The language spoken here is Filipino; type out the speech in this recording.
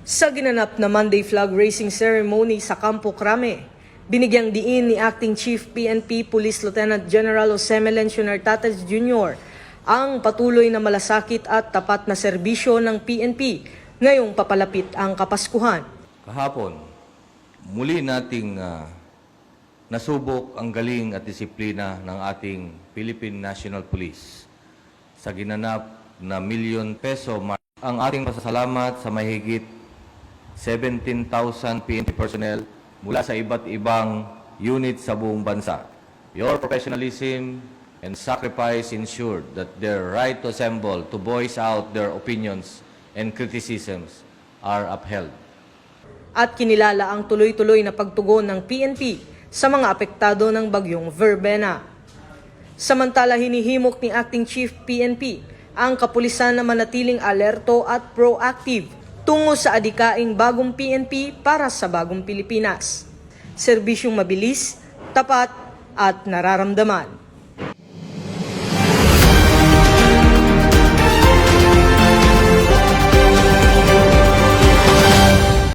Sa ginanap na Monday flag raising ceremony sa Campo Crame, binigyang diin ni Acting Chief PNP Police Lieutenant General Jose Melencio Nartates Jr. ang patuloy na malasakit at tapat na serbisyo ng PNP ngayong papalapit ang Kapaskuhan. Kahapon, muli nating nasubok ang galing at disiplina ng ating Philippine National Police sa ginanap na milyon peso. Ang ating pasasalamat sa mahigit 17,000 PNP personnel mula sa iba't ibang unit sa buong bansa. Your professionalism and sacrifice ensured that their right to assemble, to voice out their opinions and criticisms are upheld. At kinilala ang tuloy-tuloy na pagtugon ng PNP sa mga apektado ng bagyong Verbena. Samantala, hinihimok ni Acting Chief PNP ang kapulisan na manatiling alerto at proactive tungo sa adikaing bagong PNP para sa bagong Pilipinas. Serbisyong mabilis, tapat at nararamdaman.